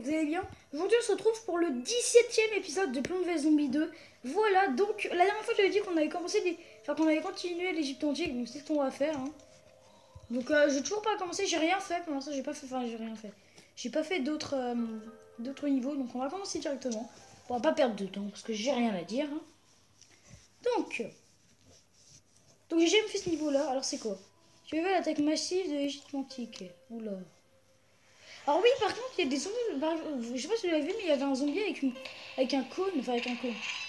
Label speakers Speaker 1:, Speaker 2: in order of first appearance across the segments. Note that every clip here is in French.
Speaker 1: vous allez bien. Aujourd'hui on se retrouve pour le 17e épisode de Plants vs Zombies 2. Voilà, donc la dernière fois j'avais dit qu'on avait commencé qu'on avait continué l'Égypte antique, donc c'est ce qu'on va faire. Hein. Donc j'ai toujours pas commencé, j'ai rien fait pour l'instant, j'ai pas fait, j'ai rien fait. J'ai pas fait d'autres niveaux, donc on va commencer directement. On va pas perdre de temps parce que j'ai rien à dire. Hein. Donc j'ai jamais fait ce niveau là, alors c'est quoi? Tu veux l'attaque massive de l'Égypte antique. Oula. Alors oui, par contre, il y a des zombies. Je sais pas si vous l'avez vu, mais il y avait un zombie avec un cône,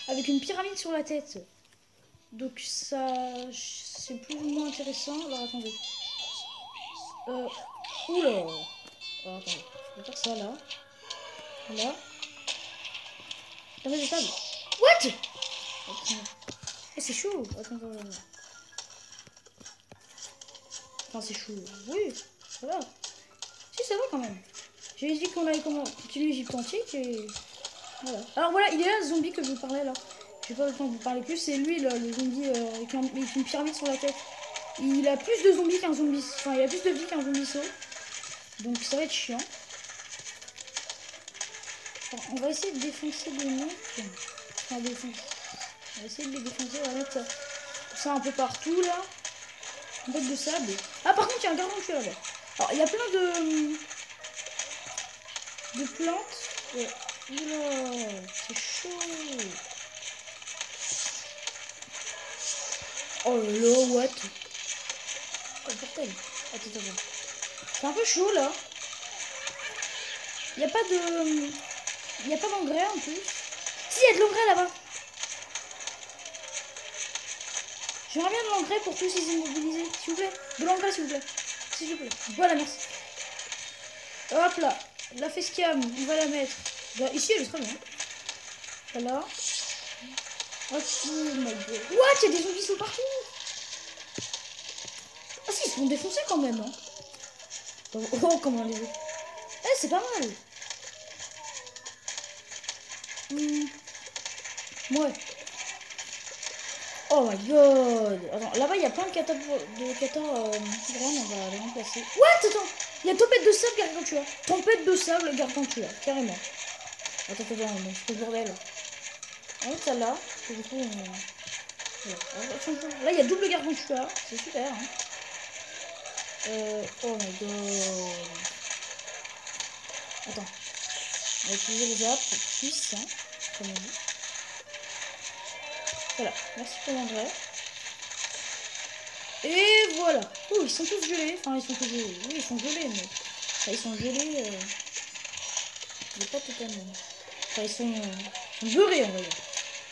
Speaker 1: avec une pyramide sur la tête. Donc ça, c'est plus ou moins intéressant. Alors attendez. Oula. Alors attendez, je vais faire ça là. Là. Dans les tables. What? Oh, c'est chaud. Attends. Enfin, c'est chaud. Oui, ça va. Si, ça va quand même. J'ai dit qu'on allait continuer l'Égypte antique et voilà. Alors voilà, il est là, ce zombie que je vous parlais là. J'ai pas le temps de vous parler plus. C'est lui, là, le zombie avec une pyramide sur la tête. Il a plus de zombies qu'un zombie. Enfin, il a plus de vie qu'un zombie saut. Donc ça va être chiant. Alors, on va essayer de défoncer les mecs. Enfin, on va essayer de les défoncer. On va mettre ça un peu partout là. Un peu de sable. Ah, par contre, il y a un gargantua là-bas. Alors, il y a plein de plantes. Ouais. Oula, c'est chaud. Oh là là, what? Oh, le portail. Attends. C'est un peu chaud là. Il n'y a pas de... Il n'y a pas d'engrais en plus. Si, il y a de l'engrais là-bas. J'aimerais bien de l'engrais pour tous ces immobilisés. S'il vous plaît. De l'engrais, s'il vous plaît. S'il vous plaît. Voilà, merci. Hop là. La facecam, on va la mettre. Bah, ici, elle est très bien. Voilà. Oh my god. What? Il y a des zombies sauts partout. Ah si, ils se font défoncer quand même. Hein. Oh, comment les... Eh, c'est pas mal. Ouais. Oh my god. Attends, là-bas, il y a plein de katas. Vraiment, on va les remplacer. What? Attends. Il y a tempête de sable, gargantua. Tempête de sable, gargantua. Carrément. Attends, c'est le bordel. On va ça là. Et du coup, là, il y a double gargantua. C'est super. Hein. Oh my god. Attends. On va utiliser les arbres. C'est puissant. Comme on dit. Voilà. Merci pour l'engrais. Et voilà. Oh, ils sont tous gelés. Enfin, ils sont tous gelés. Oui, ils sont gelés, mais... Enfin, ils sont gelés... Mais pas totalement. Enfin, ils sont beurrés, on va dire.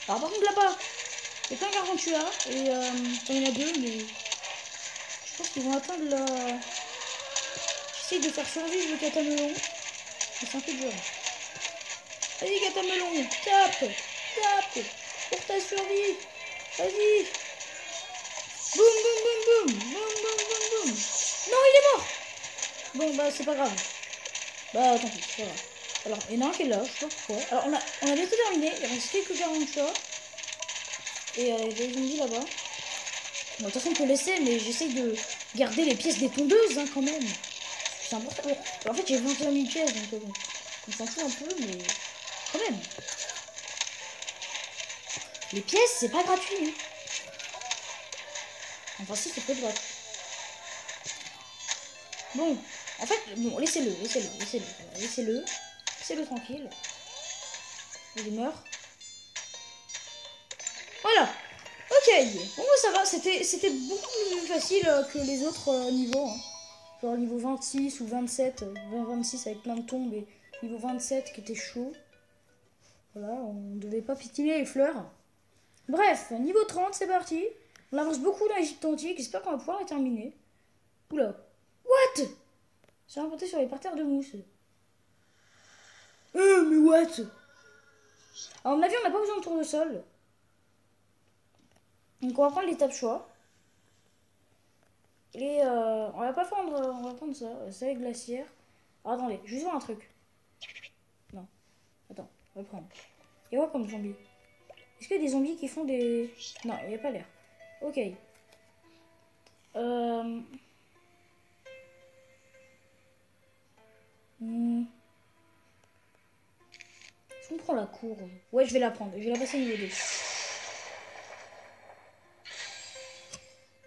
Speaker 1: Alors, par contre, là-bas, il y a plein de gargantua. Et il y en a deux, mais... Je pense qu'ils vont atteindre la... J'essaye de faire survivre le catamelon. Mais c'est un peu dur. Vas-y, catamelon. Tape. Pour ta survie. Vas-y. Boum. Non, il est mort. Bon, bah, c'est pas grave. Bah, tant pis, c'est pas grave. Alors, il y en a un qui est là, je sais pas pourquoi. Alors, on a bientôt terminé. Il reste quelques gargantua. Et il y a des zombies là-bas. Bon, de toute façon, on peut laisser, mais j'essaye de garder les pièces des tondeuses, hein, quand même. C'est important. Alors, en fait, j'ai 21 000 pièces, donc bon. On s'en fout un peu, mais quand même. Les pièces, c'est pas gratuit. Hein. Enfin, si, c'est peut-être gratuit. Bon, en fait, bon, laissez-le tranquille. Il meurt. Voilà. Ok. Bon, ça va. C'était beaucoup plus facile que les autres niveaux. Hein. Genre niveau 26 ou 27. 26 avec plein de tombes et niveau 27 qui était chaud. Voilà, on ne devait pas pitiner les fleurs. Bref, niveau 30, c'est parti. On avance beaucoup dans l'Égypte antique. J'espère qu'on va pouvoir la terminer. Oula. What? J'ai inventé sur les parterres de mousse. Mais what? Alors, à mon avis, on n'a pas besoin de tournesol. Donc, on va prendre l'étape choix. Et on va prendre ça. Ça avec glaciaire. Alors, attendez, je vais voir un truc. Non. Attends, on va prendre. Il y a quoi comme zombie? Est-ce qu'il y a des zombies qui font des... Non, il n'y a pas l'air. Ok. Est-ce qu'on prend la courbe? Ouais, je vais la prendre. Je vais la passer niveau 2.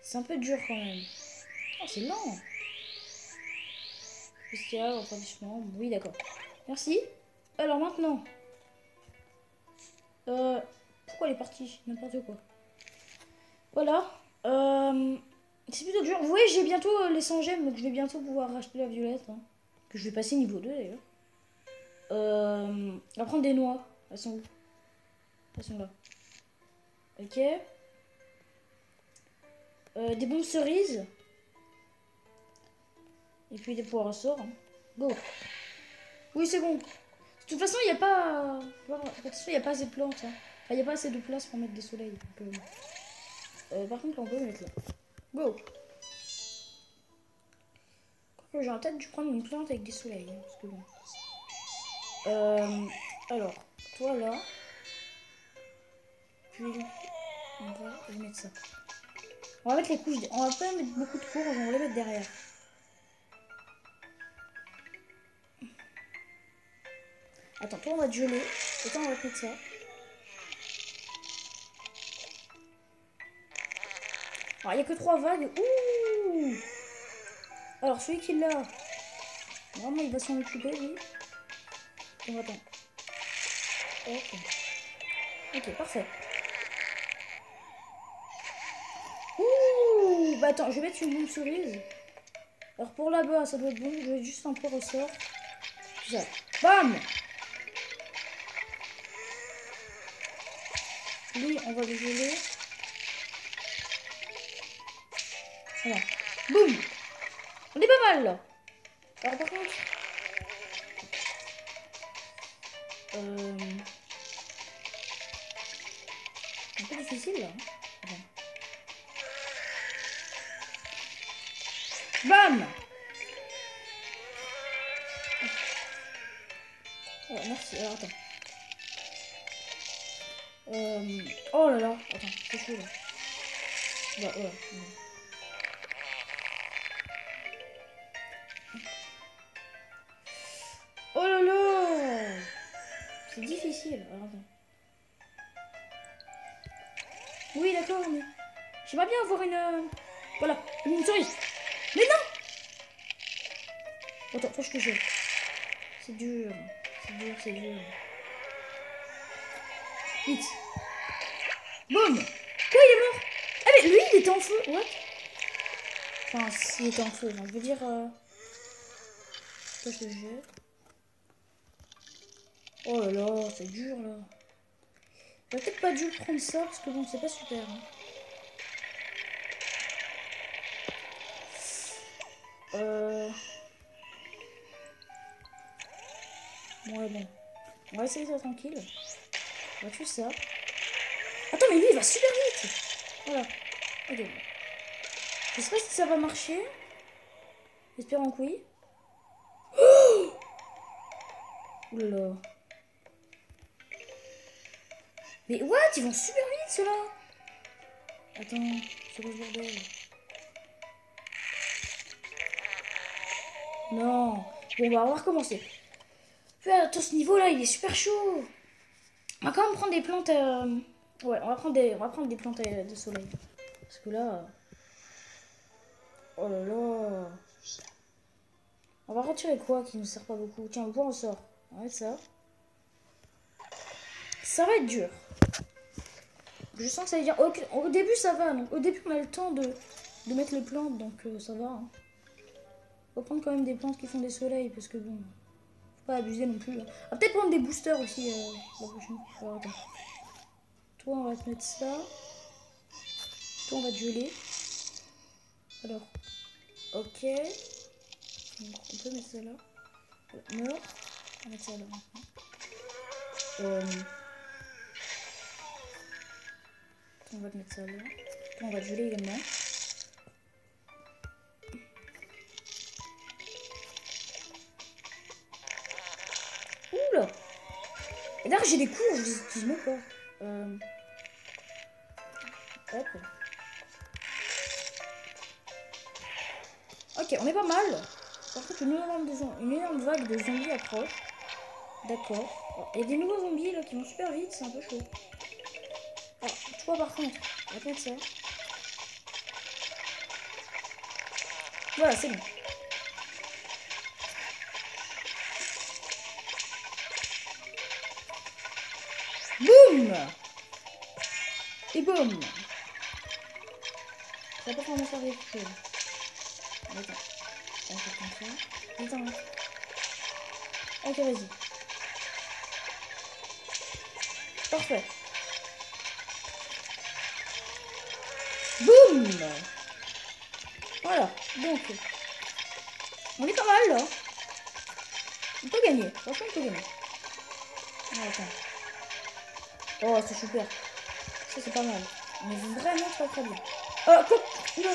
Speaker 1: C'est un peu dur quand même. Oh, c'est lent. Spécial, refroidissement. Oui, d'accord. Merci. Alors maintenant. Pourquoi elle est partie? N'importe quoi. Voilà. C'est plutôt dur. Vous voyez, j'ai bientôt les 100 gemmes, donc je vais bientôt pouvoir racheter la violette. Hein, que je vais passer niveau 2 d'ailleurs. On va prendre des noix. Elles sont où? Elles sont là. Ok. Des bonnes cerises. Et puis des poires à sort. Hein. Go. Oui, c'est bon. De toute façon, il n'y a pas... De toute façon, il n'y a pas assez de plantes. Hein. Enfin, il n'y a pas assez de place pour mettre des soleils. Donc, par contre, là, on peut mettre là. Go. J'aurais peut-être dû prendre une plante avec des soleils. Hein, parce que bon. Alors, toi là. Puis, on va mettre ça. On va mettre les couches. On va pas mettre beaucoup de courges, on va les mettre derrière. Attends, toi on va te geler. Et toi on va te mettre ça. Alors, il n'y a que 3 vagues. Ouh! Alors, celui qui l'a. Vraiment, il va s'en occuper, lui. On attend. Ok. Ok, parfait. Ouh! Bah attends, je vais mettre une bonne cerise. Alors, pour là-bas, ça doit être bon. Je vais juste un peu ressort. Ça. Bam! Lui, on va le geler. Voilà. Boum! On est pas mal là. Alors par contre... C'est un peu difficile là. Attends. Bam! Oh, merci. Alors attends. Oh là là. Attends, c'est chaud là. Bah ouais. Oh là là! C'est difficile. Alors, attends. Oui, d'accord, mais... J'aimerais bien avoir une... Voilà, une cerise. Mais non! Attends, faut que je te jure. C'est dur. C'est dur, c'est dur. Vite. Boum! Quoi, il est mort? Ah mais lui, il était en feu. What? Enfin, s'il était en feu, donc je veux dire... Toi, je te jette. Oh là là, c'est dur là. J'aurais peut-être pas dû prendre ça parce que bon, c'est pas super. Hein. Ouais, bon. On va essayer ça tranquille. On va tuer ça. Attends, mais lui, il va super vite. Voilà. Ok. Je sais pas si ça va marcher. Espérons que oui. Oh! Oula. Mais what? Ils vont super vite, ceux-là. Attends, c'est quoi ce bordel? Non. Bon, bah, on va recommencer. Attends, ce niveau-là, il est super chaud. On va quand même prendre des plantes... Ouais, on va prendre des plantes de soleil. Parce que là... Oh là là. On va retirer quoi qui ne sert pas beaucoup? Tiens, le bois, on sort. On va mettre ça. Ça va être dur. Je sens que ça va dire... Au début, ça va. Donc, au début, on a le temps de mettre les plantes. Donc, ça va. Hein. On va prendre quand même des plantes qui font des soleils. Parce que bon... Faut pas abuser non plus. Hein. On va peut-être prendre des boosters aussi la prochaine fois. Attends. Toi, on va te mettre ça. Toi, on va te geler. Alors. Ok. Donc, on peut mettre ça là. Non. On va mettre ça là maintenant. On va te mettre ça là. On va te geler également. Oula! Et là, j'ai des cours, je les utilise même pas. Hop. Ok, on est pas mal. Par contre, une énorme vague de zombies approche. D'accord. Oh, il y a des nouveaux zombies là qui vont super vite, c'est un peu chaud. Oh, toi par contre, on va mettre ça. Voilà, c'est bon. Boum! Et boum! Ça va pas vraiment faire quelque chose. Attends. On va faire comme ça. Attends. Ok, vas-y. Parfait. Boum! Voilà. Donc, on est pas mal là. On peut gagner. Franchement, on peut gagner. Oh, attends. Oh, c'est super. Ça, c'est pas mal. On est vraiment très très bien. Quoi? Oula.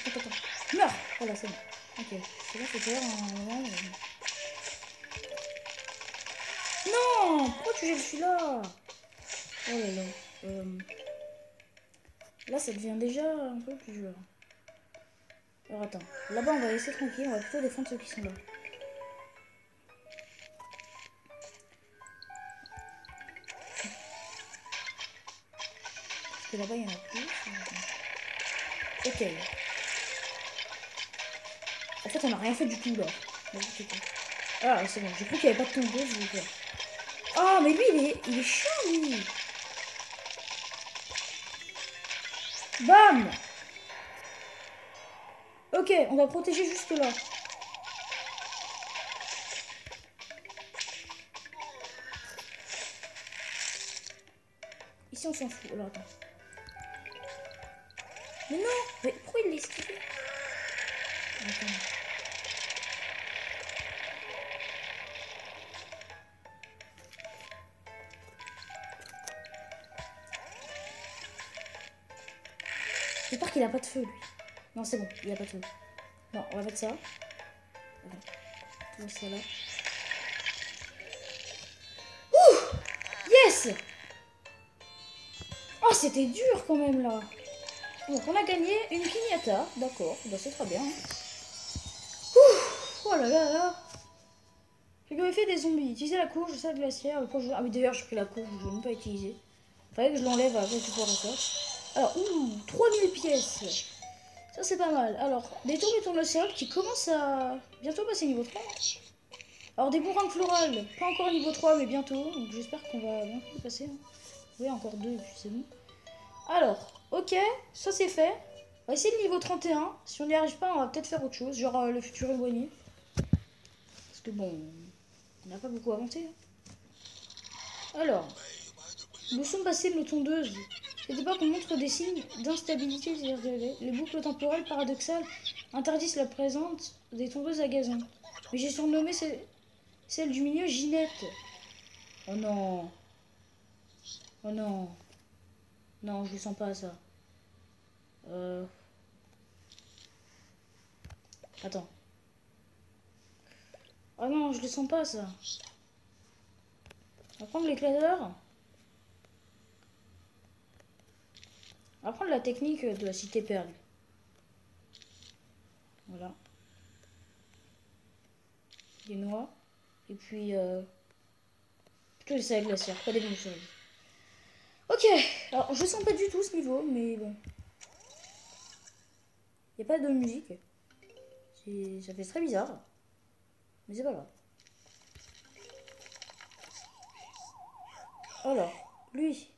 Speaker 1: Attends. Meurs. Voilà, c'est bon. Ok. C'est là, faut faire un moment. Non! Pourquoi tu jettes celui-là? Oh là là. Là, ça devient déjà un peu plus dur. Alors attends. Là-bas, on va laisser tranquille. On va plutôt défendre ceux qui sont là. Parce que là-bas, il y en a plus. Ok. En fait, on n'a rien fait du tout là. Ah, c'est bon. J'ai cru qu'il n'y avait pas de tombeau. Je vais faire. Oh, mais lui, il est chiant, lui. Bam! Ok, on va protéger juste là. Ici, on s'en fout. Alors, attends. Mais non! Mais pourquoi il l'esquive? Attends. J'espère qu'il a pas de feu, lui. Non, c'est bon, il a pas de feu. Non, on va mettre ça. Attends. On va ça là. Ouh! Yes! Oh, c'était dur quand même là. Donc, on a gagné une piñata. D'accord, bah, c'est très bien. Ouh! Oh là là là. J'ai quand même fait des zombies. Utiliser la courge, ça glaciaire. Ah, mais d'ailleurs, j'ai pris la courge, je ne l'ai même pas utilisée. Fallait que je l'enlève avant que tu pourras ça. Alors, 3000 pièces. Ça, c'est pas mal. Alors, des tours de tournesol qui commencent à bientôt passer niveau 3. Alors, des bourrins florales, pas encore niveau 3, mais bientôt. Donc, j'espère qu'on va bientôt le passer. Hein. Oui, encore 2, et puis c'est bon. Alors, ok, ça c'est fait. On va essayer le niveau 31. Si on n'y arrive pas, on va peut-être faire autre chose, genre le futur éloigné. Parce que bon, on n'a pas beaucoup avancé. Hein. Alors, nous sommes passés de nos tondeuses. Cette époque, on montre des signes d'instabilité. Les boucles temporelles paradoxales interdisent la présence des tondeuses à gazon. Mais j'ai surnommé celle du milieu Ginette. Oh non. Oh non. Non, je le sens pas ça. Attends. Oh non, je le sens pas ça. On va prendre l'éclaireur. On va prendre la technique de la cité perdue. Voilà. Des noix. Et puis, plutôt les salades glaciaires, pas des bonnes choses. Ok, alors je sens pas du tout ce niveau, mais bon. Il n'y a pas de musique. Ça fait très bizarre. Mais c'est pas grave. Alors, lui.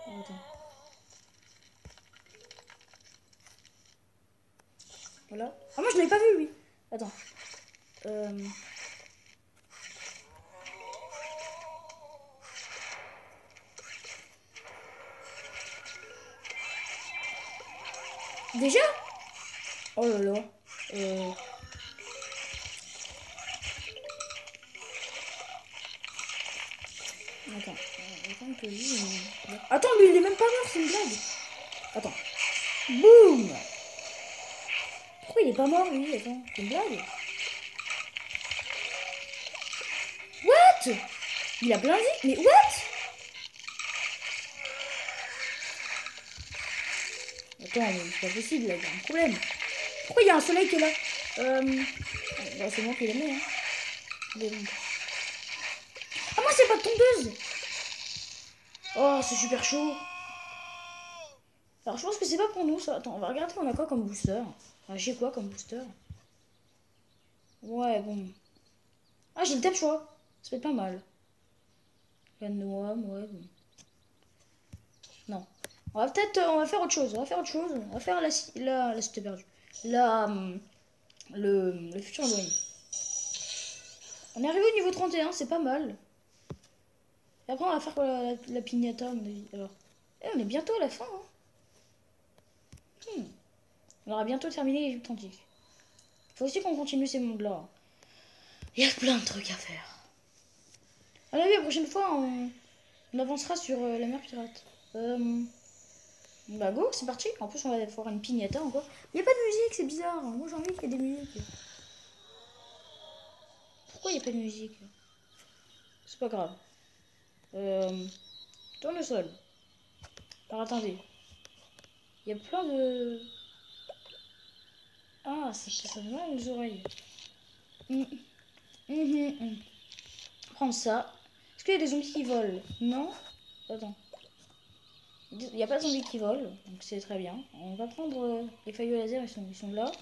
Speaker 1: Oh, attends. Voilà. Ah, moi je l'avais pas vu, lui. Attends. Déjà? Oh là là. Attends, lui il est même pas mort, c'est une blague. Attends. Boum. Pourquoi il est pas mort lui? Attends, c'est une blague. What? Il a plein de vie? Mais what? Attends, mais c'est pas possible, là, il y a un problème. Pourquoi il y a un soleil qui est là? Bah, c'est moi qui l'ai mis, hein. la tondeuse. Oh, c'est super chaud. Alors, je pense que c'est pas pour nous, ça. Attends, on va regarder, on a quoi comme booster. Enfin, j'ai quoi comme booster. Ouais, bon. Ah, j'ai le tape choix. Ça peut être pas mal. La noix, ouais, bon. Non. On va peut-être... on va faire autre chose. On va faire autre chose. On va faire la cité perdue. La... le futur éloigné. On est arrivé au niveau 31, c'est pas mal. Et après, on va faire la pignata, à mon avis. Alors, on est bientôt à la fin, hein. On aura bientôt terminé l'Égypte antique. Faut aussi qu'on continue ces mondes-là. Il y a plein de trucs à faire. À mon avis, la prochaine fois, on avancera sur la mer pirate. Bah go, c'est parti. En plus, on va faire une pignata encore. Il n'y a pas de musique, c'est bizarre. Moi, j'ai envie qu'il y ait des musiques. Pourquoi il n'y a pas de musique? C'est pas grave. Tournesol. Alors, attendez. Il y a plein de... Ah, ça fait mal aux oreilles. Prendre ça. Est-ce qu'il y a des zombies qui volent? Non. Attends. Il n'y a pas de zombies qui volent, donc c'est très bien. On va prendre les feuilles laser, ils sont là.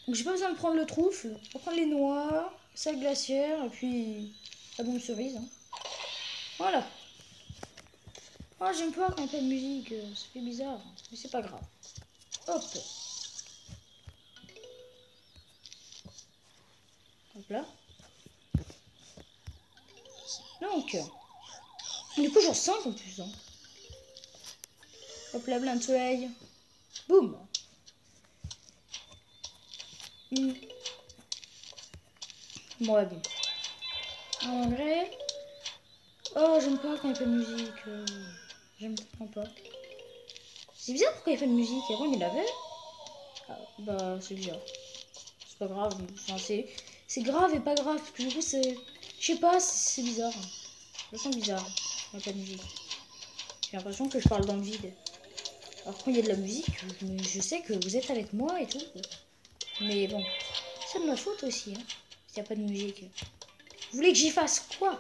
Speaker 1: Donc j'ai pas besoin de prendre le truffe. On va prendre les noix, sac glaciaire, et puis la bombe cerise. Hein. Voilà. Ah, j'aime pas quand il n'y a pas de musique, ça fait bizarre, mais c'est pas grave. Hop. Hop là. Donc, du coup, j'en 5 en plus. Hein. Hop là, plein de soleil. Boum. Bon, ouais, bon. En vrai. Oh, j'aime pas quand il n'y a pas de musique. J'aime pas. C'est bizarre pourquoi il n'y a pas de musique. Avant, il y en avait. Ah, bah, c'est bizarre. C'est pas grave. Enfin, c'est grave et pas grave. Parce que du coup, c'est. Je sais pas, c'est bizarre. Je me sens bizarre. Il n'y a pas de musique. J'ai l'impression que je parle dans le vide. Alors, quand il y a de la musique, je sais que vous êtes avec moi et tout. Mais bon, c'est de ma faute aussi. Hein, s'il n'y a pas de musique. Vous voulez que j'y fasse quoi?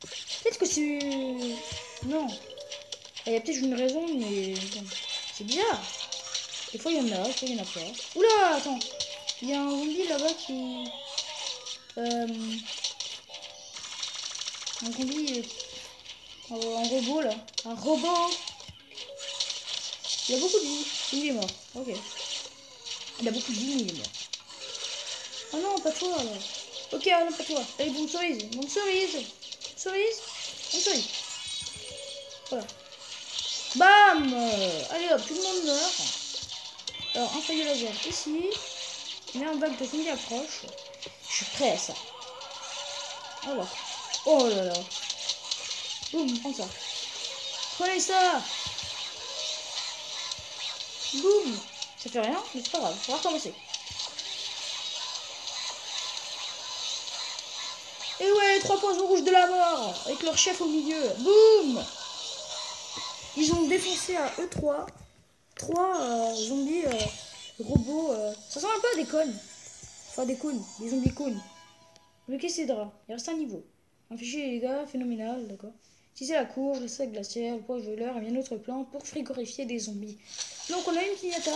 Speaker 1: Peut-être que c'est... Non. Il y a peut-être une raison, mais bon. C'est bizarre. Des fois, il y en a, des fois, il y en a pas. Oula, attends. Il y a un zombie là-bas qui... un zombie... un robot, là. Un robot. Il a beaucoup de vie. Il est mort. Ok. Il a beaucoup de vie, mais il est mort. Oh non, pas toi, là. Ok, non, pas toi. Allez, bombe cerise. Bombe cerise. Cerise. Bombe cerise. Voilà. Bam. Allez hop, tout le monde meurt. Alors, un feuille laser ici. Il y a un bac de zombies approche. Je suis prêt à ça. Voilà. Oh là là. Boum, prends ça. Prenez ça. Boum. Ça fait rien, mais c'est pas grave. On va recommencer. Et ouais, 3 points rouges de la mort. Avec leur chef au milieu. Boum. Ils ont défoncé à eux 3 zombies robots. Ça ressemble un peu à des cônes. Enfin, des cônes. Des zombies cônes. Le Cédra. Il reste un niveau. Infliger les dégâts, phénoménal, d'accord. Utiliser la courge, le sac glaciaire, le poids geleur et bien d'autres plans pour frigorifier des zombies. Donc, on a une pignata.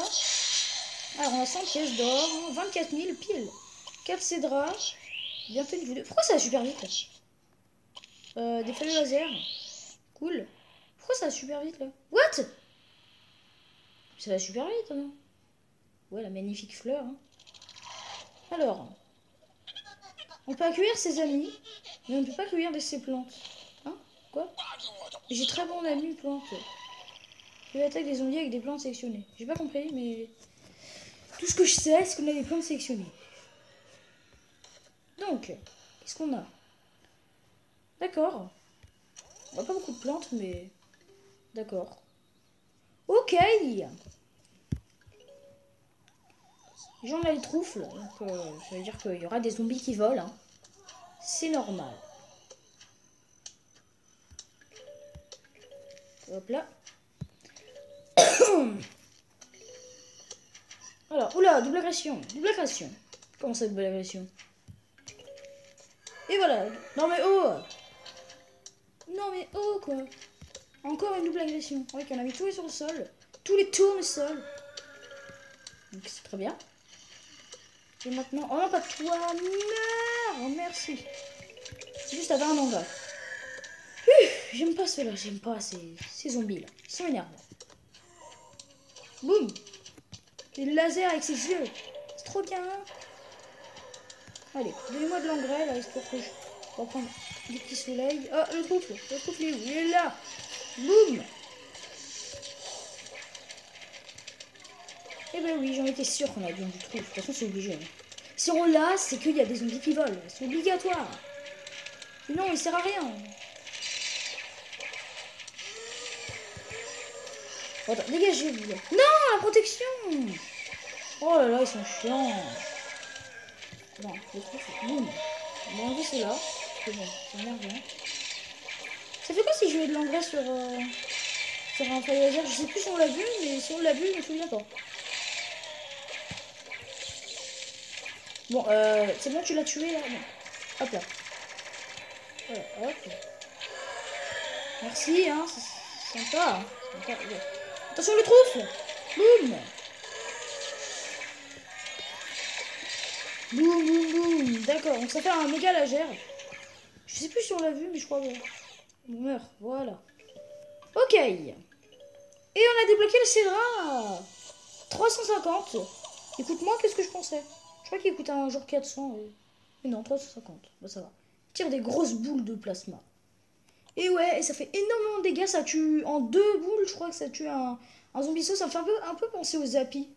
Speaker 1: Alors, on a 100 pièces d'or, 24 000 pile. 4 Cédra. Bientôt niveau 2. Pourquoi ça va super vite? Des feuilles laser. Cool. Pourquoi ça va super vite là? What? Ça va super vite, non? Ouais, la magnifique fleur. Hein. Alors, on peut accueillir ses amis, mais on ne peut pas accueillir ses plantes. Hein? Quoi? J'ai très bon ami plante. Je attaque des zombies avec des plantes sélectionnées. J'ai pas compris, mais tout ce que je sais, c'est qu'on a des plantes sélectionnées. Donc, qu'est-ce qu'on a? D'accord. On a pas beaucoup de plantes, mais d'accord. Ok. J'en ai le trouffle, donc ça veut dire qu'il y aura des zombies qui volent. Hein. C'est normal. Hop là. Alors, oula, double agression. Double agression. Comment ça, double agression? Et voilà. Non mais oh. Non mais oh quoi. Encore une double agression. Ouais, on a mis tous les sur le sol. Tous les tournesols. Donc c'est très bien. Et maintenant... Oh non, pas toi. Meurs. Oh, merci. C'est juste avoir un engrais. J'aime pas ceux-là. J'aime pas ces zombies là. Ils sont énervants. Boum. Et le laser avec ses yeux. C'est trop bien. Allez, donnez-moi de l'engrais là, histoire que je vais prendre des petits soleils. Ah, le trouffle il est où? Il est là. Boum. Eh ben oui, j'en étais sûre qu'on avait besoin du trouffle. De toute façon, c'est obligé. Hein. Si on l'a, c'est qu'il y a des zombies qui volent. C'est obligatoire. Sinon, il sert à rien. Oh, attends, dégagez, vous. Non, la protection. Oh là là, ils sont chiants. Non, le trouffle. Boum. On va enlever cela. C'est bon, ça m'énerve bien. Ça fait quoi si je mets de l'engrais sur un feu laser? Je sais plus si on l'a vu, mais si on l'a vu, je me souviens pas. Bon, c'est bon, tu l'as tué là? Non. Hop là. Voilà, hop. Merci, hein, c'est sympa. Hein. Sympa. Ouais. Attention le trouffle. Boum. Boum, boum, boum. D'accord, donc ça fait un méga lagère. Je sais plus si on l'a vu, mais je crois que... On meurt, voilà. Ok. Et on a débloqué le Cédra. 350. Il coûte moins que ce que je pensais. Je crois qu'il coûte un genre 400. Mais non, 350. Bah ça va. Il tire des grosses boules de plasma. Et ouais, et ça fait énormément de dégâts. Ça tue en 2 boules. Je crois que ça tue un zombie saut. Ça me fait un peu penser au Zappy.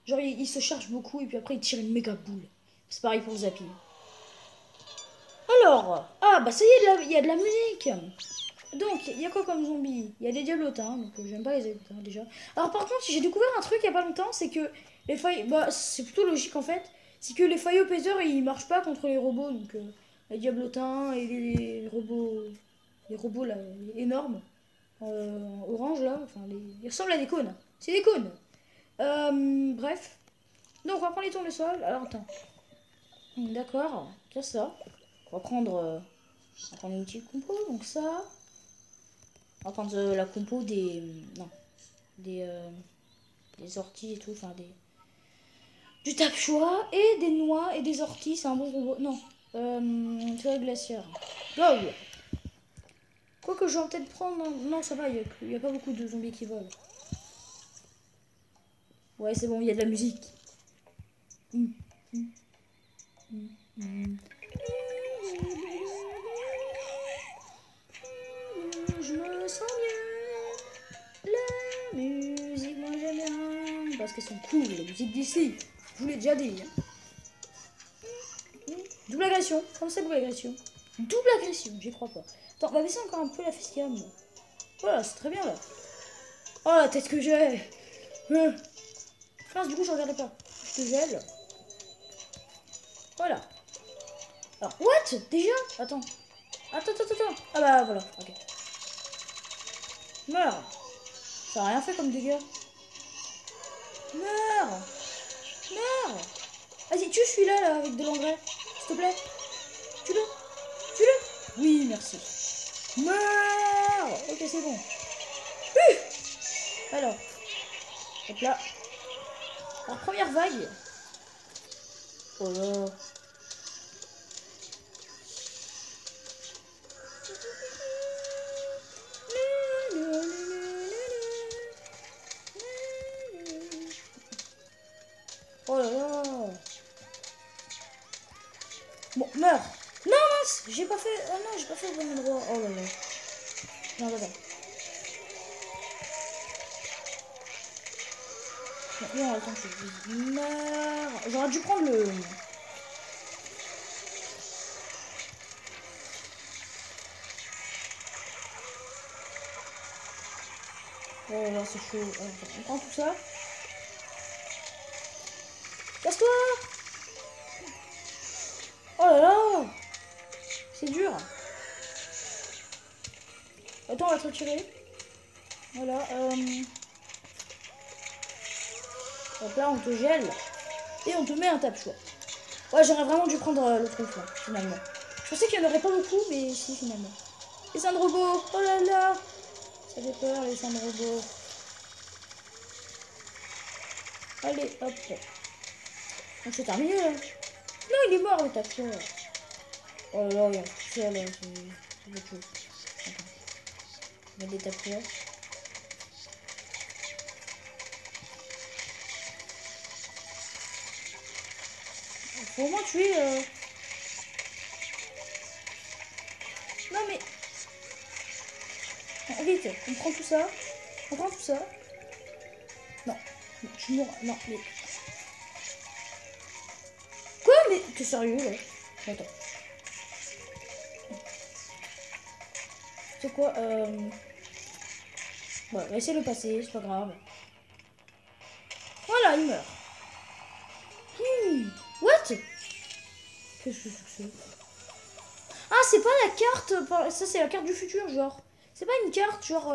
Speaker 1: Genre il se charge beaucoup et puis après il tire une méga boule. C'est pareil pour le Zappy. Alors, ah bah ça y est, il y a de la musique. Donc, il y a quoi comme zombie? Il y a des diablotins, donc j'aime pas les diablotins déjà. Alors par contre, j'ai découvert un truc il y a pas longtemps, c'est que les failles... Bah, c'est plutôt logique en fait. C'est que les Firepaisers, ils marchent pas contre les robots, donc les diablotins et les robots... Les robots là, énormes. Orange là, enfin, ils ressemblent à des cônes. C'est des cônes. Bref. Donc on va prendre les tournesols. Alors attends. D'accord, c'est ça. On va prendre une petite compo, donc ça. On va prendre la compo des... non. Des orties et tout, enfin du tape-choix et des noix et des orties, c'est un bon robot. Non, c'est glaciaire. Go. Quoi que je vais peut-être prendre... Non, ça va, il n'y a pas beaucoup de zombies qui volent. Ouais, c'est bon, il y a de la musique. Je me sens mieux. La musique, moi j'aime bien. Parce qu'elles sont cool, les musiques d'ici. Je vous l'ai déjà dit. Double agression. Comme ça, double agression. Double agression, j'y crois pas. Attends, on va baisser encore un peu la facecam. Voilà, c'est très bien là. Oh la tête que j'ai. Mince, du coup, je regardais pas. Je te gèle. Voilà. Alors, what? Déjà? Attends. Attends. Ah bah voilà, ok. Meurs. Ça a rien fait comme dégâts. Meurs. Vas-y, tue celui-là là, avec de l'engrais. S'il te plaît. Tue-le. Oui, merci. Meurs. Ok, c'est bon. Alors. Hop là. Alors, première vague. Oh là. Oh là là. Bon, meurs. Non, mince, j'ai pas fait... Oh non, j'ai pas fait le bon endroit. Oh là là. Non, attends. Non, attends, je meurs. J'aurais dû prendre le... Oh là là, c'est chaud. On prend tout ça. Casse-toi. Oh là là. C'est dur. Attends, on va te retirer. Voilà. Hop là, on te gèle. Et on te met un tape-choix. Ouais, j'aurais vraiment dû prendre le truc là, finalement. Je pensais qu'il n'y en aurait pas beaucoup, mais si, finalement. Les seins de robot. Oh là là. Ça fait peur, les seins de robot. Allez, hop. On s'est terminé, là. Non, il est mort, le tapeur. Oh là là, il y a un tout seul, là. C'est autre chose. Attends. Il y a des tapeurs. Faut au moins tuer... Non, mais... Non, vite, on prend tout ça. On prend tout ça. Non, non, je mourrai. Non, mais... Quoi? Mais t'es sérieux, là? Attends. C'est quoi? Ouais, on va essayer de le passer, c'est pas grave. Voilà, il meurt. What? Qu'est-ce que c'est? Ah, c'est pas la carte... Ça, c'est la carte du futur, genre. C'est pas une carte, genre...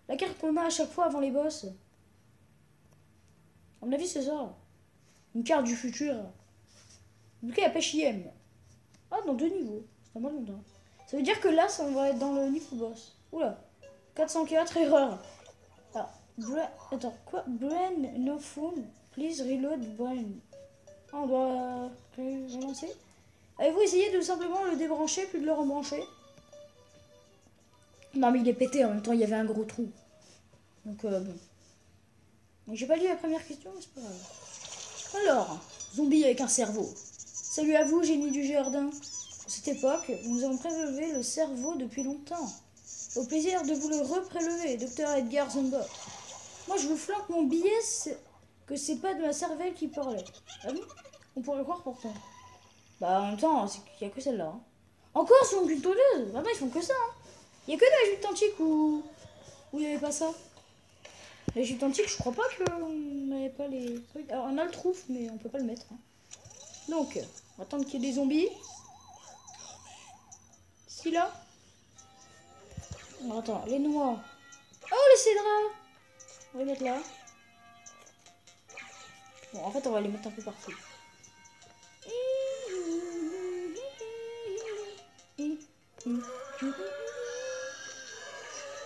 Speaker 1: la carte qu'on a à chaque fois avant les boss. À mon avis, c'est ça. Une carte du futur. Du coup, il y a pêche IM. Ah, dans 2 niveaux. C'est pas mal longtemps. Ça veut dire que là, ça, on va être dans le niveau boss. Oula. 404, erreur. Ah, attends, quoi? Brain no phone. Please reload brain. Ah, on doit relancer. Avez-vous essayé de simplement le débrancher, puis de le rebrancher? Non, mais il est pété. En même temps, il y avait un gros trou. Donc, bon. J'ai pas lu la première question, mais c'est pas grave. Alors, zombie avec un cerveau. Salut à vous, génie du jardin. À cette époque, nous avons prélevé le cerveau depuis longtemps. Au plaisir de vous le reprélever, docteur Edgar Zumba. Moi, je vous flanque mon billet que c'est pas de ma cervelle qui parlait. Ah oui? On pourrait le croire pourtant. Bah, en même temps, il n'y a que celle-là. Hein. Encore, ils font qu'une tondeuse. Maintenant, ils font que ça. Hein. Il n'y a que dans l'Égypte antique où il n'y avait pas ça. L'Égypte antique, je crois pas qu'on n'avait pas les trucs. Alors, on a le trouf, mais on peut pas le mettre. Hein. Donc, on va attendre qu'il y ait des zombies. Ici, là. Alors, attends, les noix. Oh, les cédrats. On va les mettre là. Bon, en fait, on va les mettre un peu partout.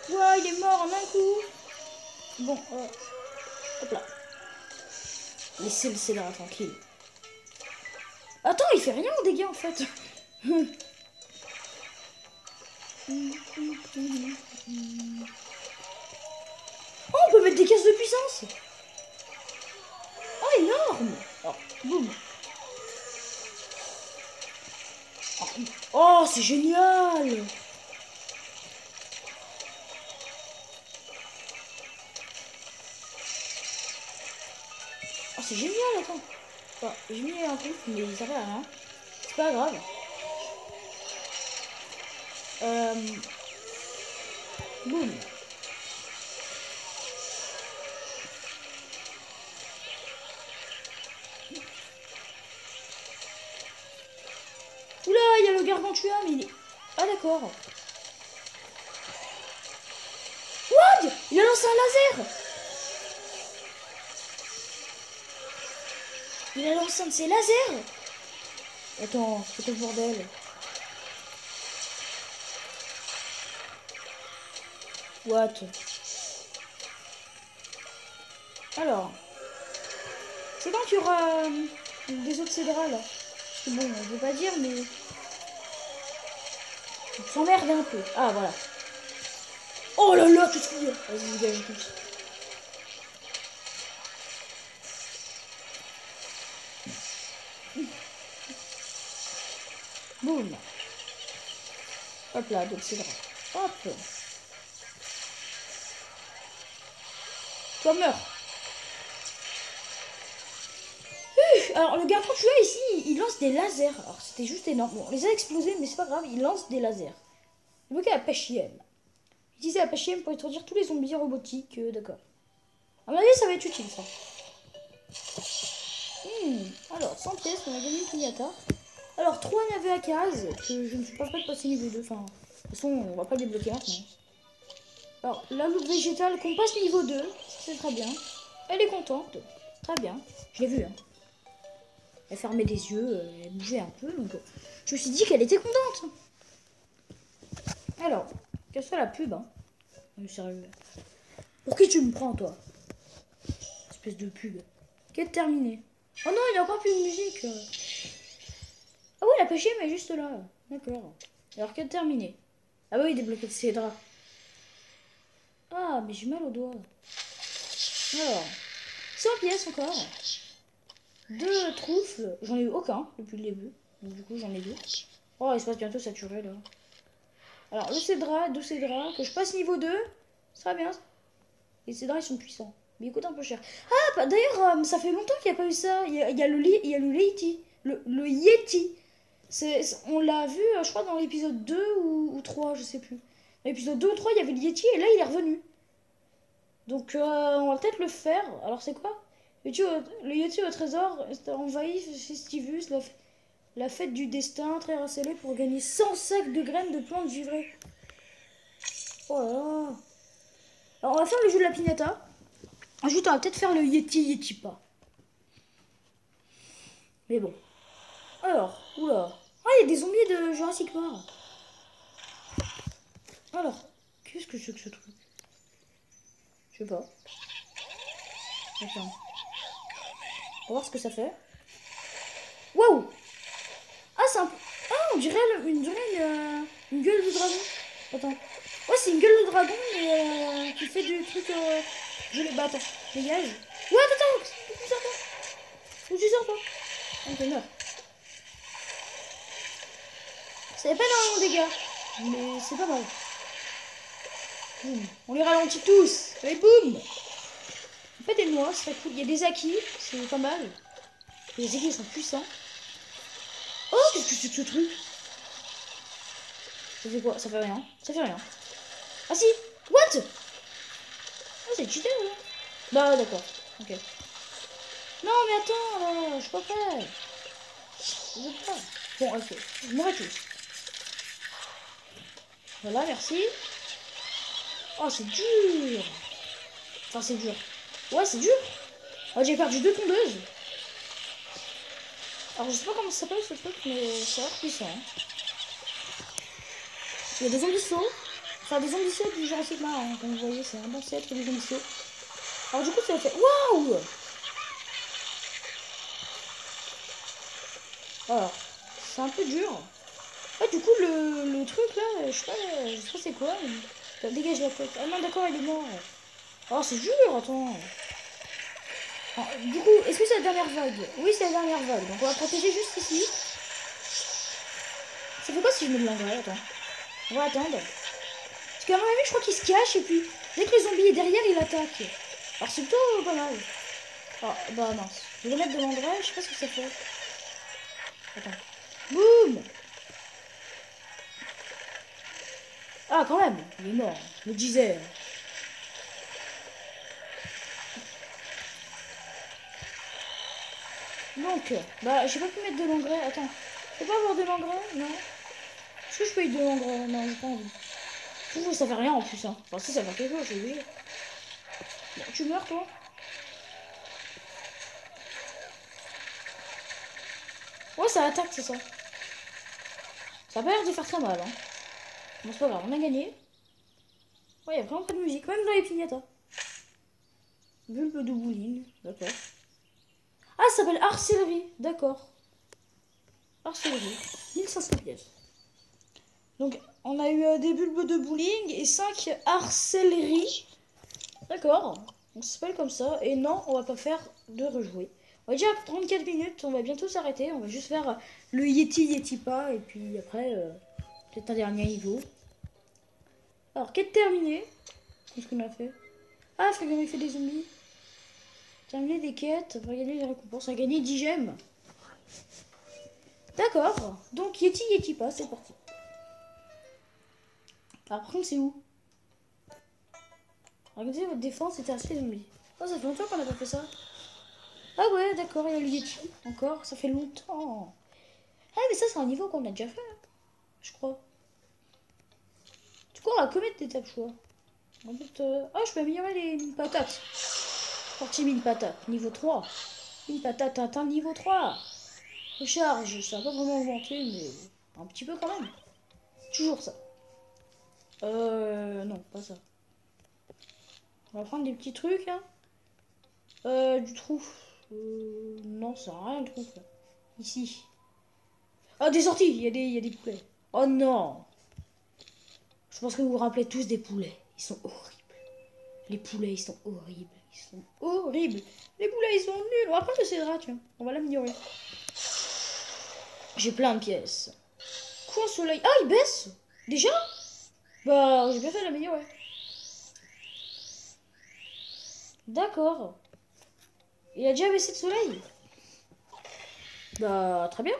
Speaker 1: Ouais, il est mort en un coup. Bon, hop là. Laissez le cédra tranquille. Attends, il fait rien en dégâts en fait. Oh, on peut mettre des caisses de puissance. Oh, énorme. Oh, boum. Oh, c'est génial. Oh, c'est génial, attends. Oh, j'ai mis un truc, mais ça fait rien. C'est pas grave. Boum. Oula, il y a le gargantua, mais il est... Ah, d'accord. What? Il a lancé un laser. Il a lancé un de ses lasers. Attends, c'est quel bordel? What? Alors, c'est quand qu'il y aura des autres cédras là? Parce que bon, je veux pas dire, mais on s'emmerde un peu. Ah voilà. Oh là là, qu'est-ce qu'il y a? Vas-y, dégage tous. Boum. Hop là, donc cédras. Hop. Toi, meurs. Alors, le gargantua ici, il lance des lasers. Alors, c'était juste énorme. Bon, on les a explosés, mais c'est pas grave, il lance des lasers. Il veut qu'il y ait la pêche IM. Utiliser la pêche IM pour étourdir tous les zombies robotiques. D'accord. À mon avis, ça va être utile, ça. Alors, 100 pièces, on a gagné une pignata. Alors, 3 navets à case, que je ne suis pas prêt de passer niveau 2. Enfin, de toute façon, on va pas le débloquer maintenant. Alors, la loupe végétale qu'on passe niveau 2, c'est très bien. Elle est contente. Très bien. Je l'ai vu, hein. Elle fermait les yeux, elle bougeait un peu, donc je me suis dit qu'elle était contente. Alors, quelle soit la pub, hein. Sérieux. Pour qui tu me prends, toi? Espèce de pub. Quête terminée. Oh non, il y a encore plus de musique. Ah oui, la pêche mais juste là. D'accord. Alors, quête terminée. Ah bah oui, débloquer de ses draps. Ah, mais j'ai mal au doigt. Alors, 100 pièces encore. 2 trouffles. J'en ai eu aucun depuis le début. Donc du coup, j'en ai 2. Oh, il se passe bientôt saturé, là. Alors, le cédra, 2 cédras. Que je passe niveau 2. Ça sera bien. Les cédras, ils sont puissants. Mais ils coûtent un peu cher. Ah, bah, d'ailleurs, ça fait longtemps qu'il n'y a pas eu ça. Il y a le Yeti. Le Yeti. On l'a vu, je crois, dans l'épisode 2 ou 3, je sais plus. Dans l'épisode 2 ou 3, il y avait le Yeti et là, il est revenu. Donc, on va peut-être le faire. Alors, c'est quoi? Le Yeti au trésor envahit Festivus, la fête du destin, très harcelée pour gagner 100 sacs de graines de plantes givrées. Oh là là. Alors, on va faire le jeu de la piñata. Ensuite, on va peut-être faire le Yeti pas. Mais bon. Alors, oula. Ah, il y a des zombies de Jurassic Park. Alors, qu'est-ce que c'est que ce truc? Je sais pas. Attends. On va voir ce que ça fait. Waouh! Ah, c'est un peu... Ah, on dirait une gueule de dragon. Attends. Ouais, c'est une gueule de dragon, mais qui fait du truc... Je les bats, attends. Dégage. Ouais, attends. Où tu sors, toi? Où tu sors, toi? Ok, meurs. Ça fait pas énormément de dégâts, mais c'est pas mal. Boum. On les ralentit tous. Allez, boum! On fait des noix, c'est cool. Il y a des acquis, c'est pas mal. Les acquis sont puissants. Oh, qu'est-ce que c'est que ce truc? Ça fait quoi? Ça fait rien. Ça fait rien. Ah si! What? Ah, c'est cheaté, là. Bah, d'accord. Ok. Non, mais attends, là, je suis pas prêt. Je veux pas. Bon, ok. Je m'arrête tous. Voilà, merci. Oh, c'est dur. Enfin, c'est dur. Ouais, c'est dur. Oh, j'ai perdu 2 tondeuses. Alors, je sais pas comment ça s'appelle ce truc, mais ça a l'air puissant. Il y a des zombissos. Enfin, des zombissos du Jurassic Park, hein. Comme vous voyez, c'est un ancêtre des zombissos. Alors, du coup, ça fait... Waouh! Alors, c'est un peu dur. Ouais, du coup, le truc là, je sais pas c'est quoi. Mais... Dégage la tête. Ah non, d'accord, il est mort. Oh, c'est dur, attends. Alors, du coup, est-ce que c'est la dernière vague? Oui, c'est la dernière vague. Donc, on va protéger juste ici. Ça fait quoi si je mets de l'engrais? Attends. On va attendre. Parce qu'à mon avis, je crois qu'il se cache et puis dès que le zombie est derrière, il attaque. Alors, c'est plutôt pas mal. Ah, bah mince. Je vais mettre de l'engrais, je sais pas ce que ça fait. Attends. Boum! Ah, quand même, il est mort. Je me disais. Donc, bah, j'ai pas pu mettre de l'engrais. Attends. Je peux pas avoir de l'engrais? Non. Est-ce que je peux mettre de l'engrais? Non, j'ai pas envie. Je trouve que ça fait rien en plus. Hein. Enfin, si, ça fait quelque chose, oui. Bon, tu meurs, toi? Ouais, ça attaque, c'est ça. Ça a pas l'air de faire très mal. Hein. Bon, c'est pas grave, on a gagné. Ouais, il y a vraiment pas de musique, même dans les piñatas. Bulbe de bowling, d'accord. Ah, ça s'appelle arcellerie, d'accord. Arcellerie, 1500 pièces. Donc, on a eu des bulbes de bowling et 5 arcelleries. D'accord, on s'appelle comme ça. Et non, on va pas faire de rejouer. On va déjà 34 minutes, on va bientôt s'arrêter. On va juste faire le Yeti pas. Et puis après, peut-être un dernier niveau. Alors, quête terminée. Qu'est-ce qu'on a fait? Ah, il faut qu'on ait fait des zombies. Terminer des quêtes, on va gagner des récompenses. On va gagner 10 gemmes. D'accord, donc Yeti pas, c'est parti. Alors, par contre, c'est où? Regardez votre défense et terrasser les zombies. Oh, ça fait longtemps qu'on n'a pas fait ça. Ah ouais, d'accord, il y a le Yeti. Encore, ça fait longtemps. Ah, mais ça, c'est un niveau qu'on a déjà fait, hein, je crois. Du coup, on a combien d'étapes, je crois? En fait, ah, je peux améliorer les mines patates. Partie mine patate, niveau 3. Mine patate atteint niveau 3. Recharge, ça va pas vraiment augmenter, mais un petit peu quand même. Toujours ça. Non, pas ça. On va prendre des petits trucs, hein. Du trou. Non, ça sert à rien le trou, là. Ici. Ah, des sorties, il y a des poulets. Oh non. Je pense que vous vous rappelez tous des poulets. Ils sont horribles. Les poulets, ils sont horribles. Ils sont horribles. Les poulets, ils sont nuls. On va prendre le cédrat, tiens. On va l'améliorer. J'ai plein de pièces. Quoi, soleil? Ah, il baisse. Déjà? Bah, j'ai bien fait de l'améliorer. D'accord. Il a déjà baissé de soleil? Bah, très bien.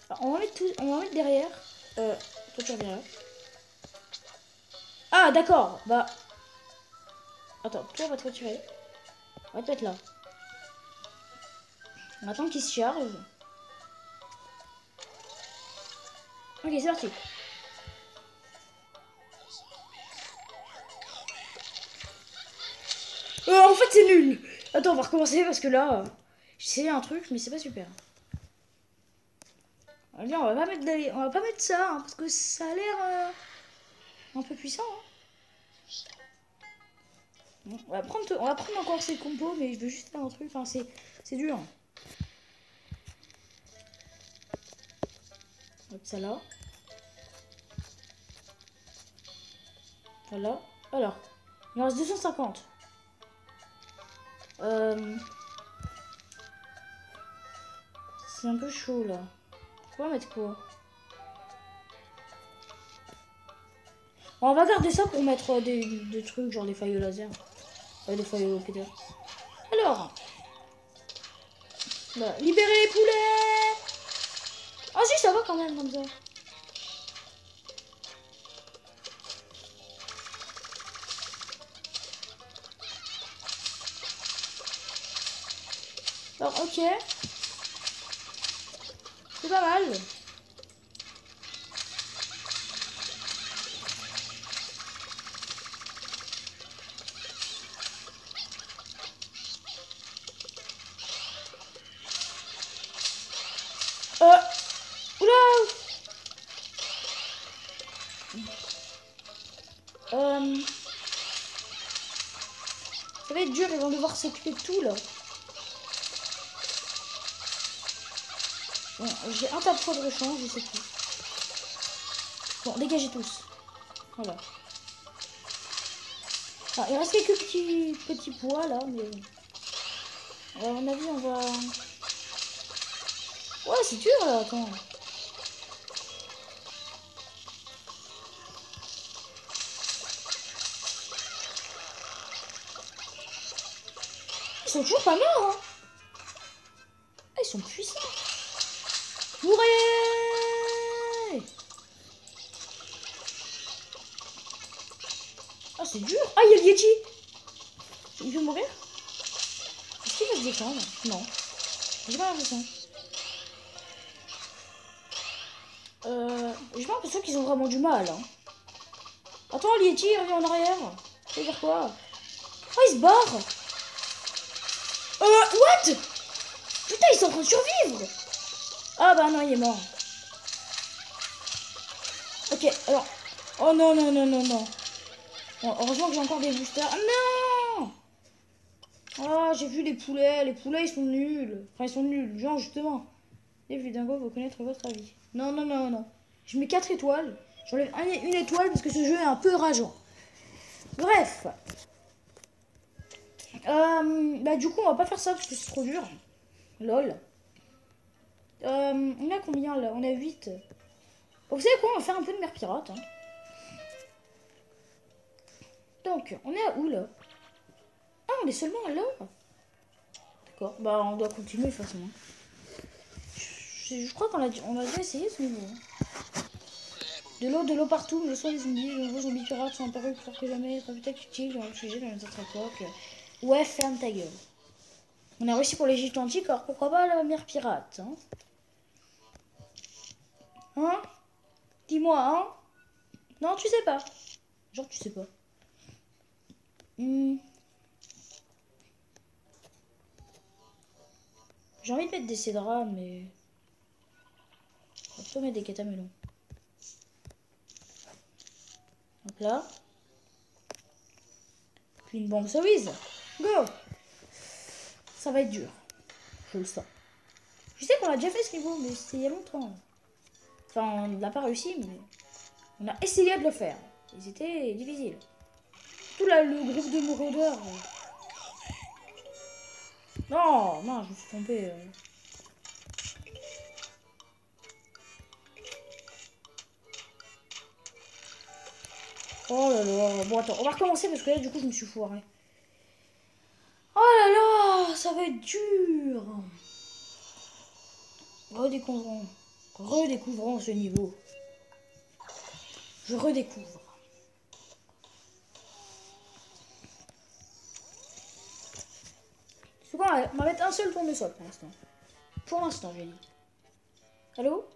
Speaker 1: Alors, on va mettre derrière. Toi, tu reviens là. Ah, d'accord. Bah. Attends, toi, on va te retirer. On va te mettre là. On attend qu'il se charge. Ok, c'est parti. En fait, c'est nul. Attends, on va recommencer parce que là, j'ai essayé un truc, mais c'est pas super. Allez, on va pas mettre ça, hein, parce que ça a l'air un peu puissant. Hein. Bon, on va prendre encore ces compos, mais je veux juste faire un truc. Enfin, c'est dur. On va mettre ça là. Voilà. Alors, il en reste 250. C'est un peu chaud là. On va mettre quoi? Bon, on va garder ça pour mettre des trucs genre des feuilles au laser. Des feuilles au péter. Alors, bah, libérer les poulets. Ah si, ça va quand même comme ça. Alors, ok. C'est pas mal. Oula. Ça va être dur, ils vont devoir s'occuper de tout là. Bon, j'ai un tas de fois de rechange et c'est tout. Bon, dégagez tous. Voilà. Alors, il reste quelques petits pois là, mais... à mon avis, on va... Ouais, c'est dur là, attends. Ils sont toujours pas morts, hein. Ah, ils sont puissants. Mourez! Ah, c'est dur. Ah, il y a le Yeti. Il veut mourir? Est-ce qu'il va se défendre? Non. J'ai pas l'impression. J'ai pas l'impression qu'ils ont vraiment du mal. Hein. Attends, le Yeti, il revient en arrière. Ça veut dire quoi? Oh, il se barre. What? Putain, ils sont en train de survivre. Ah bah non, il est mort. Ok, alors... Oh non, non, non, non, non. Bon, heureusement que j'ai encore des boosters. Ah non! Ah, j'ai vu les poulets. Les poulets, ils sont nuls. Enfin, ils sont nuls. Genre, justement. Et vu dingo, vous connaître votre avis. Non, non, non, non. Je mets 4 étoiles. J'enlève une étoile parce que ce jeu est un peu rageant. Bref. Bah, du coup, on va pas faire ça parce que c'est trop dur. Lol. On a combien là? On a 8. Vous savez quoi? On va faire un peu de mer pirate. Hein. Donc, on est à où là? Ah, on est seulement là. D'accord. Bah, on doit continuer de toute façon. Je crois qu'on a déjà essayé ce niveau. De l'eau partout, mais soit les zombies, de nouveaux zombies pirates sont apparus plus fort que jamais, être peut-être utile dans le sujet dans les autres époques. Ouais, ferme ta gueule. On a réussi pour l'Égypte antique, alors pourquoi pas la mer pirate, hein? Hein? Dis-moi, hein? Non, tu sais pas. Genre, tu sais pas. J'ai envie de mettre des cédras, mais... On va plutôt mettre des catamelons. Donc là. Puis une bombe cerise. Go! Ça va être dur. Je le sens. Je sais qu'on a déjà fait ce niveau, mais c'était il y a longtemps. Enfin, on n'a pas réussi, mais... On a essayé de le faire. Et c'était difficile. Tout là, le groupe de maraudeurs. Non, non, je me suis trompé. Oh là là. Bon, attends, on va recommencer parce que là, du coup, je me suis foiré. Oh là là, ça va être dur. Redécouvrons ce niveau. Je redécouvre. C'est quoi, on va mettre un seul tournesol pour l'instant. Pour l'instant, j'ai dit. Allô?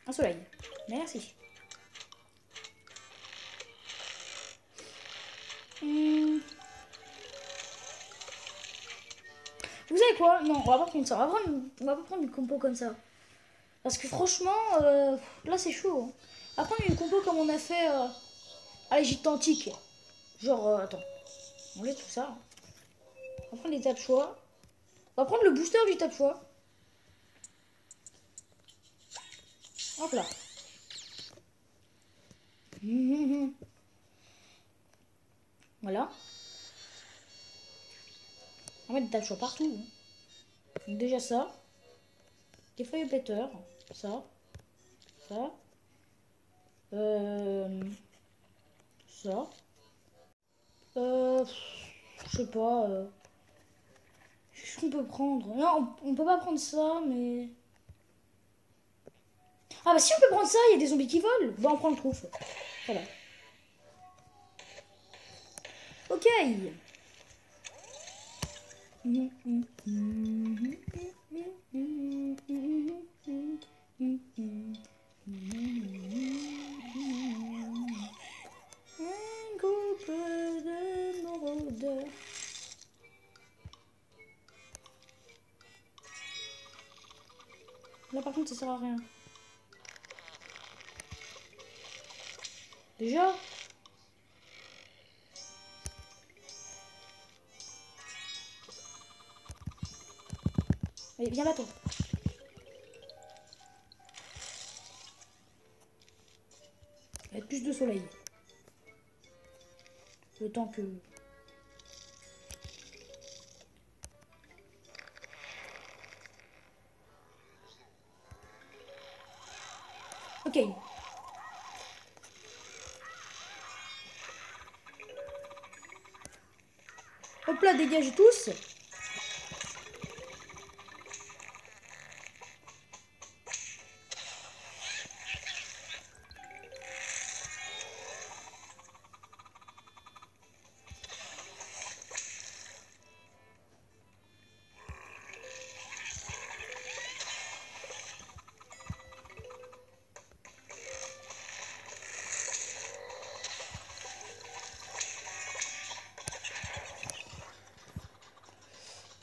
Speaker 1: Un soleil. Merci. Vous savez quoi? Non, on va pas prendre ça. On va pas prendre une compo comme ça. Parce que franchement, là c'est chaud. Hein. On va prendre une compo comme on a fait à l'Égypte antique. Genre, attends. On laisse tout ça. Hein. On va prendre les tas de choix. On va prendre le booster du tas de choix. Hop là. Voilà. On va mettre des tas de choix partout. Hein. Donc déjà ça. Des feuilles péteurs. Ça. Ça. Ça. Je sais pas. Qu'est-ce qu'on peut prendre? Non, on peut pas prendre ça, mais... Ah bah si on peut prendre ça, il y a des zombies qui volent. Bon, on prend le trouf. Voilà. Ok. Un groupe de maraudeurs. Là par contre ça sert à rien. Déjà. Allez, viens là toi. Il y a plus de soleil. Le temps que... Ok. Hop là, dégagez tous.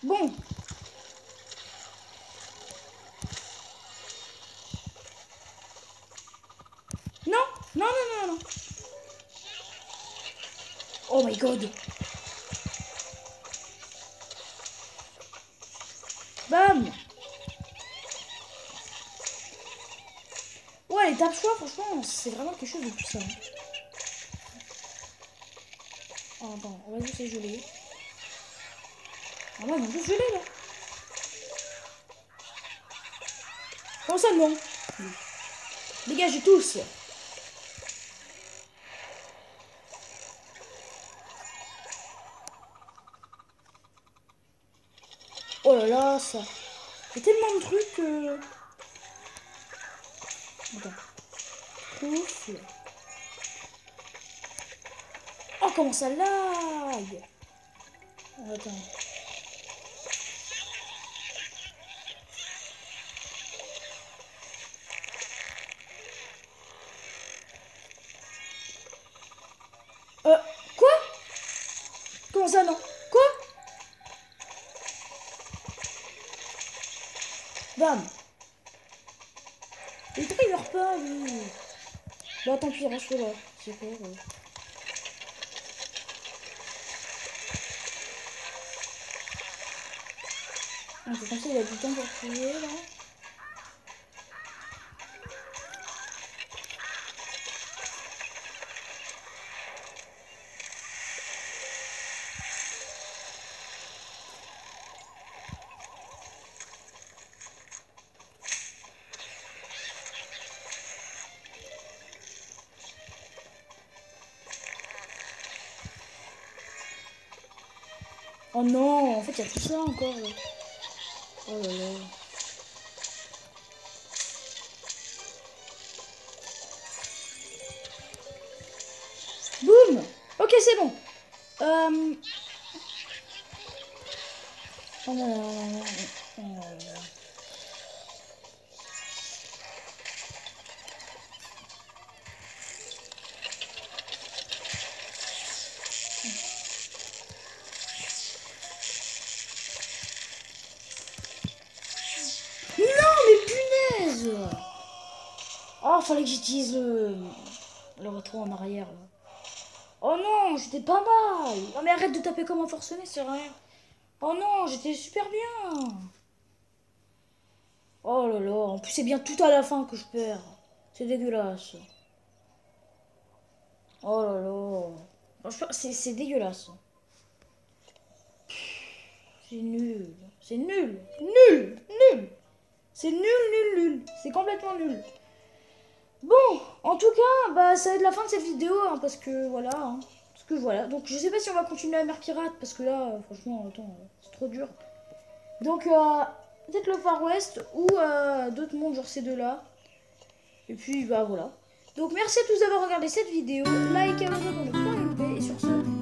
Speaker 1: Bon. Non, non, non, non, non. Oh my god. Bam. Ouais, les tapes choix, franchement, c'est vraiment quelque chose de puissant. Oh, attends, on va juste les geler. Ah ouais, ils vont tous geler là. Comment ça, non? Dégagez tous. Oh là là, ça. Il y a tellement de trucs. Attends. Ouf. Oh, comment ça lag. Oh, attends. Quoi? Comment ça, non? Quoi? Bam. Et pourquoi il meurt pas, lui? Bah, tant pis, reste là. C'est quoi, ouais. Ah, c'est comme ça, il a du temps pour tuer, là. Oh non, en fait, il y a tout ça encore, là. Oh là là. Boum. Ok, c'est bon. Oh non, non, non, non, non, non, non. Non, mais punaise! Oh, fallait que j'utilise le retour en arrière, là. Oh non, j'étais pas mal. Non, mais arrête de taper comme un forcené, c'est rien. Oh non, j'étais super bien. Oh là là, en plus c'est bien tout à la fin que je perds. C'est dégueulasse. Oh là là. Franchement, c'est dégueulasse. C'est nul. C'est nul. Nul. Nul. C'est nul, nul, nul. C'est complètement nul. Bon, en tout cas, bah ça va être la fin de cette vidéo, hein, parce que voilà. Hein, parce que voilà. Donc je sais pas si on va continuer à mer pirate, parce que là, franchement, attends, c'est trop dur. Donc peut-être le Far West ou d'autres mondes, genre ces deux-là. Et puis bah voilà. Donc merci à tous d'avoir regardé cette vidéo. Like, abonnez-vous pour ne pas rien louper. Et sur ce...